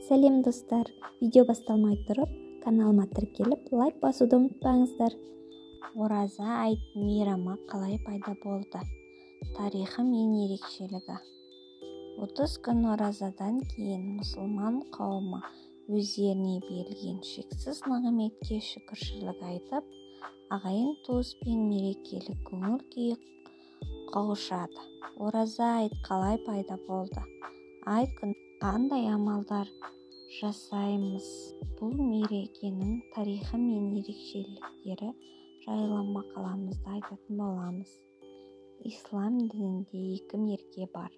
Сәлем достар, видео басталмай тұрып, каналыма тіркеліп, лайк басуды ұмытпаңыздар. Ораза айт мейрамы қалай пайда болды? Тарихы мен ерекшелігі. 30 күн оразадан кейін мұсылман қауымы өздеріне берілген шексіз нығметке шүкіршілік айтып, ағайын туыс пен мерекелік көңіл күй қауышады. Ораза айт қалай пайда болды? Айт күн қандай амалдар жасаймыз? Бұл мерекенің тарихы мен ерекшеліктері жайлы мақаламызда айтатын боламыз. Ислам дінінде 2 мереке бар.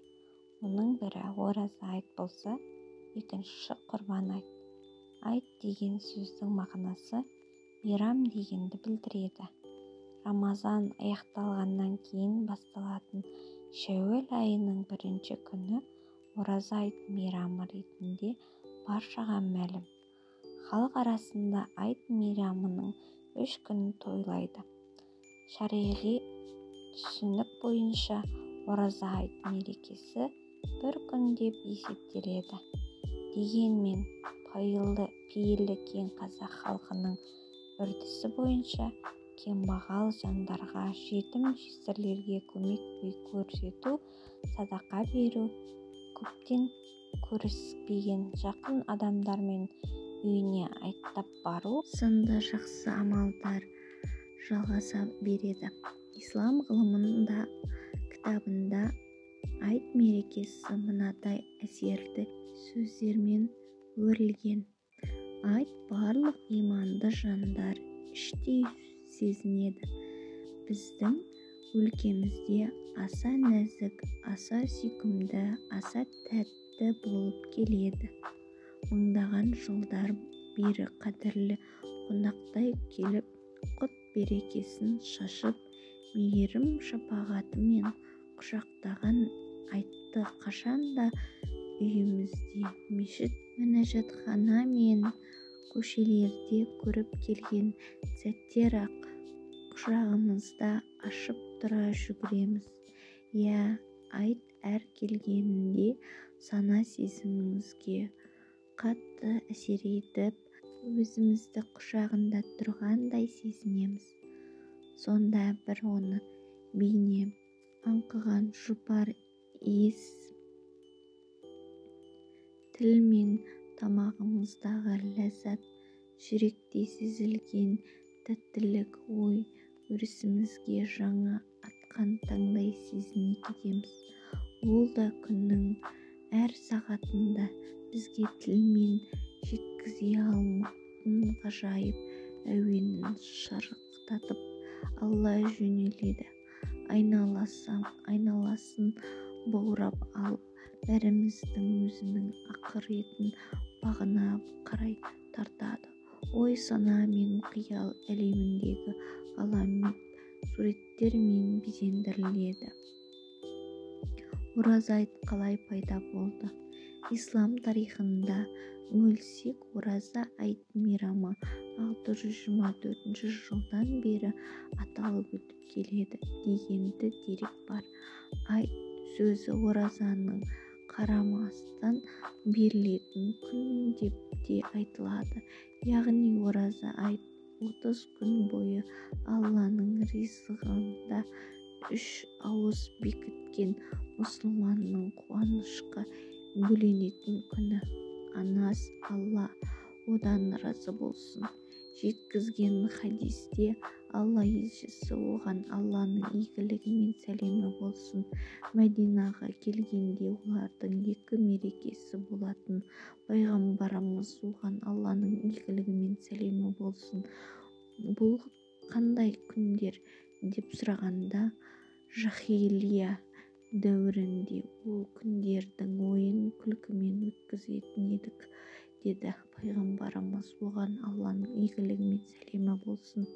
Оның бірі ораза айт болса, екіншісі құрбан айт. Айт деген сөздің мағынасы мейрам дегенді білдіреді. Рамазан аяқталғаннан кейін басталатын Шәуәл айының 1-ші күні ораза айт мейрамы ретінде баршаға мәлім. Халық арасында айт мейрамының 3 күнін тойлайды. Шариғи түсінік бойынша ораза айт мерекесі 1 күн деп есептеледі. Дегенмен пейілі кең қазақ халқының үрдісі бойынша кембағал жандарға, жетім жесірлерге көмек көрсету, садақа беру, көптен көріспеген жақын адамдармен үйіне айттап бару сынды жақсы амалдар жалғаса береді. Ислам ғылымында кітабында айт мерекесі мынадай әсерді сөздермен өрілген. Айт барлық иманды жандар іштей сезінеді. Біздің өлкемізде аса нәзік, аса сүйкімді, аса тәтті болып келеді. Мыңдаған жылдар бері қадірлі қонақтай келіп, құт берекесін шашып, мейірім шапағатымен құшақтаған айтты қашанда үйімізде, мешіт, мінәжатхана мен көшелерде көріп келген сәттер-ақ құшағымызда ашып тұра жүгіреміз. Айт әр келгенінде сана сезімімізге қатты әсер етіп, өзімізді құшағында тұрғандай сезінеміз. Сонда бір оны бейне аңқыған жұпар иіс тіл мен тамағымыздағы ләззат, жүректе сезілген тәттілік ой өрісімізге жаңа атқан таңдай сезіне кетеміз. Ол да күннің әр сағатында бізге тілмен жеткізе алмайтын ғажайып әуенін шарықтатып алла жөнеледі. Айналасын баурап алып, бәріміздің өзінің ақыретін бағына қарай тартады. Ой сана мен қиял әлеміндегі ғаламат суреттермен безендіріледі. Ораза айт қалай пайда болды? Ислам тарихында үңілсек, ораза айт мейрамы 624 жылдан бері аталып өтіп келеді дегенді дерек бар. Айт сөзі оразаның қарамастан берілетін күн деп те айтылады. Яғни ораза айт 30 күн бойы Алланың ризығында 3 ауыз бекіткен мұсылманның қуанышқа бөленетін күні. Анас Алла одан разы болсын жеткізген хадисте Алла елшісі оған Алланың игілігі мен сәлемі болсын. Мәдинаға келгенде олардың 2 мерекесі болатын. Пайғамбарымыз оған Алланың игілігі мен сәлемі болсын. Бұл қандай күндер деп сұрағанда, жахилия дәуірінде ол күндердің ойын күлкімен өткізетін едік, деді. Пайғамбарымыз оған Алланың игілігі мен сәлемі болсын.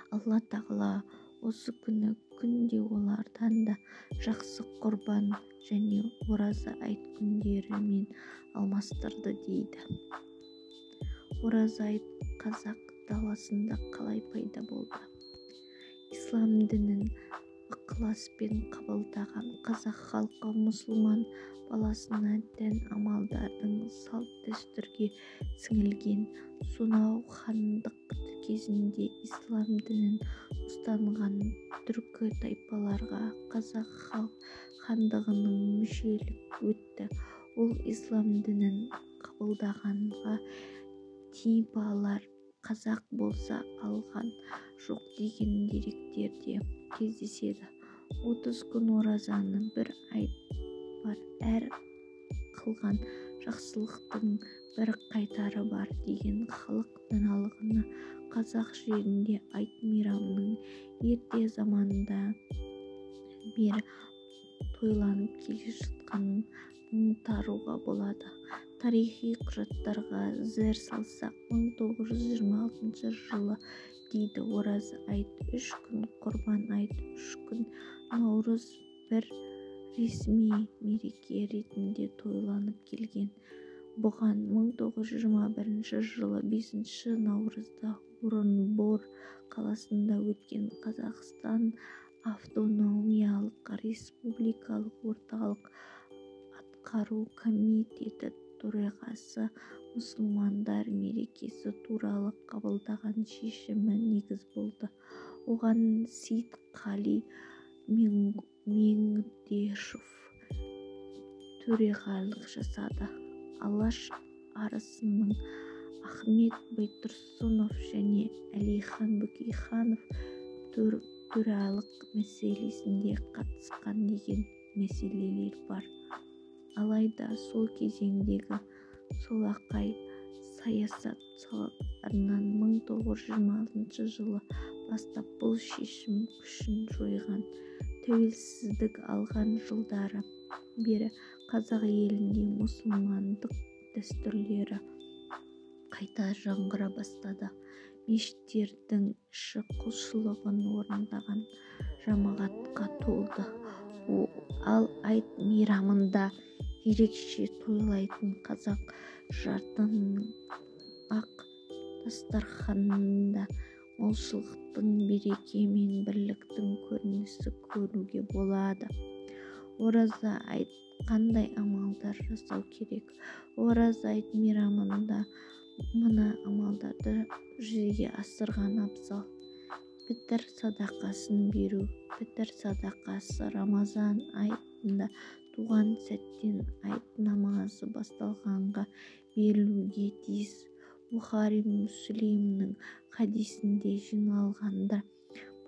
Алла тағала осы күнде олардан да жақсы құрбан және ораза айт күндерімен алмастырды, дейді. Ораза айт қазақ даласында қалай пайда болды? Ислам дінін ықыласпен қабылдаған қазақ халқы мұсылман баласына тән амалдардың салт-дәстүрге сіңілген. сонау хандық кезінде ислам дінін ұстанған түркі тайпаларға қазақ хандығының мүшелік өтті. ол ислам дінін қабылдағанға типалар қазақ болса алған жоқ деген деректерде кездеседі. 30 күн оразаны бір айт бар, әр қылған жақсылықтың бір қайтары бар деген халық даналығына қазақ жерінде айт мейрамының ерте заманда бері тойланып келе жатқанын аңтаруға болады. Тарихи құжаттарға зер салсақ, 1926 жылы дейді ораза айт 3 күн, құрбан айт 3 күн, наурыз бір ресми мереке ретінде тойланып келген. Бұған 1921 жылы 5 наурызда Орынбор қаласында өткен Қазақстан автономиялық республикалық орталық атқару комитеті төрағасы мұсылмандар мерекесі туралы қабылдаған шешімі негіз болды. Оған Сейтқали Меңдешев төрағалық жасады. Алаш арысының Ахмет Байтұрсынов және Әлихан Бөкейханов төралық мәселесінде қатысқан деген мәселелер бар. Алайда сол кезеңдегі солақай саясат салдарынан 1926 жылы бастап бұл шешім күшін жойған. Тәуелсіздік алған жылдары бері қазақ елінде мұсылмандық дәстүрлері қайта жаңғыра бастады. Мешіттердің іші құлшылығын орындаған жамағатқа толды. Ал айт мейрамында ерекше тойлайтын қазақ жартының ақ дастарханында молшылықтың, береке мен бірліктің көрінісі көруге болады. Ораза айт қандай амалдар жасау керек? Ораза айт мейрамында мына амалдарды жүзеге асырған абзал. Пітір садақасын беру. Пітір садақасы Рамазан айтында туған сәттен айт намазы басталғанға берілуге тиіс. Бухари Мүслимнің хадисінде жиналғандар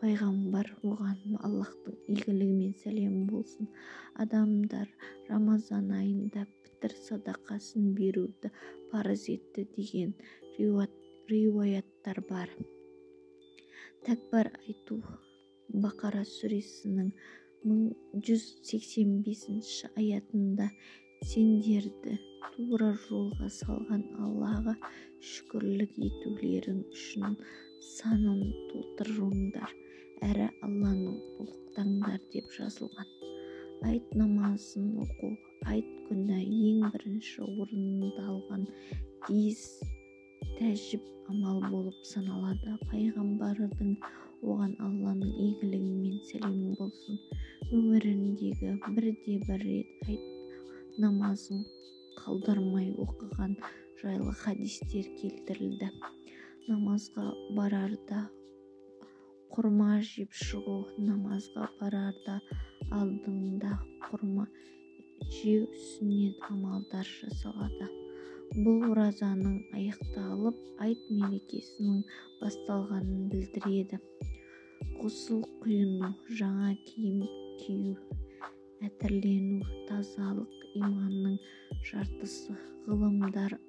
пайғамбар оған Аллахтың игілігі мен сәлемі болсын. Адамдар Рамазан айында пітір садақасын беруді парыз етті деген риуаяттар бар. Тәкбір айту. Бақара сүресінің 185 аятында сендерді тура жолға салған Аллаға шүкірлік етулерің үшін санын толтырыңдар, әрі Алланы ұлықтаңдар деп жазылған. Айт намазын оқу айт күні ең бірінші орындалған тиіс тәжіп амал болып саналады. Пайғамбардың оған Алланың игілігі мен сәлемі болсын өміріндегі бірде-бір рет айт намазын қалдырмай оқыған жайлы хадистер келтірілді. Намазға барарда құрма жеп шығу. Намазға барарда алдыңда құрма жеу сүннет амалдар жасалады. Бұл оразаның аяқталып айт мерекесінің басталғанын білдіреді. Ғұсыл құйыну, жаңа киім кию, әтірлену, тазалық иманның жартысы. Ғылымдар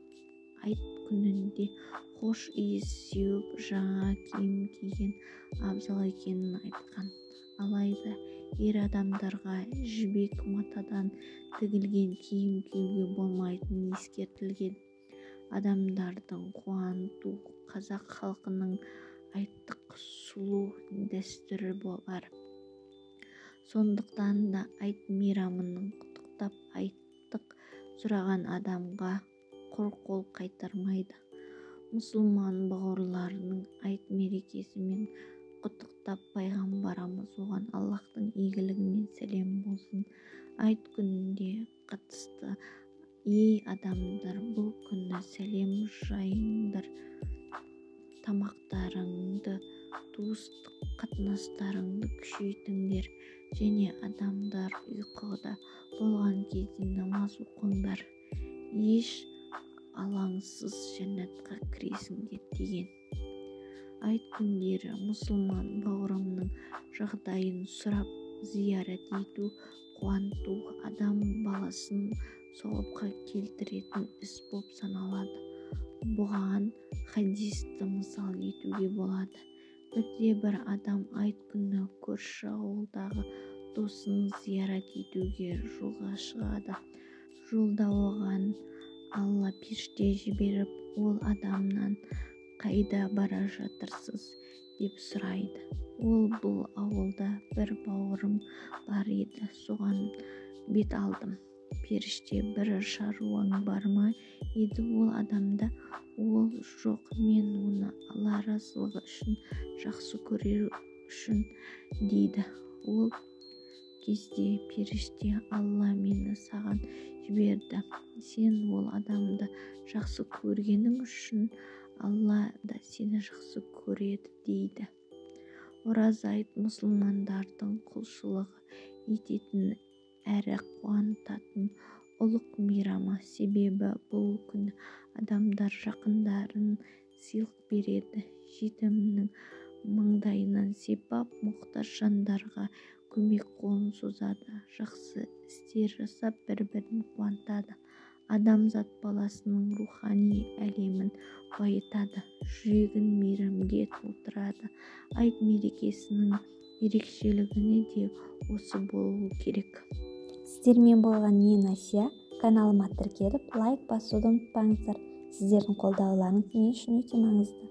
айт күнінде хош иіс сеуіп, жаңа киім киген абзал екенін айтқан. Алайда ер адамдарға жібек матадан тігілген киім киюге болмайтыны ескертілген. Адамдардың қуанту қазақ халқының айттық сұлу дәстүрі бар. Сондықтан да айт мейрамының құттықтап айттық сұраған адамға құр қол қайтармайды. Мұсылман бауырларының айт мерекесімен құттықтап пайғамбарымыз оған Аллахтың игілігі мен сәлем болсын айт күніне қатысты: ей адамдар, бұл күні сәлем жайыңдар, тамақтарыңды, туыстық қатынастарыңды күшейтіңдер, және адамдар ұйқыда болған кезде намаз оқыңдар, еш алаңсыз жәннатқа кіресіңдер деген. Айт күндері мұсылман бауырымның жағдайын сұрап зиярат ету, қуанту адам баласын сауапқа келтіретін іс болып саналады. Бұған хадисті мысал етуге болады. Бірде-бір адам айт күні көрші ауылдағы досын зиярат етуге жолға шығады. Жолда оған Алла періште жіберіп, ол адамнан қайда бара жатырсыз деп сұрайды. Ол бұл ауылда бір бауырым бар еді, соған бет алдым. Періште: бір шаруаң бар ма еді ол адамда? Ол: жоқ, мен оны Алла разылығы үшін, жақсы көрер үшін дейді. Ол кезде періште: Алла мені саған жіберді, сен ол адамды жақсы көргенің үшін Алла да сені жақсы көреді дейді. Ораза айт мұсылмандардың құлшылығы ететін әрі қуантатын ұлық мейрамы. Себебі бұл күні адамдар жақындарын сыйлық береді, жетімнің маңдайынан сипап, мұқтаж жандарға көмек қолын созады, жақсы істер жасап бір-бірін қуантады, адамзат баласының рухани әлемін байытады, жүрегін мейірімге толтырады. Айт мерекесінің ерекшелігіне де осы болу керек. Сіздермен болған мен Асия. Каналыма тіркеліп лайк басуды ұмытпаңыздар. Сіздердің қолдауларыңыз мен үшін өте маңызды.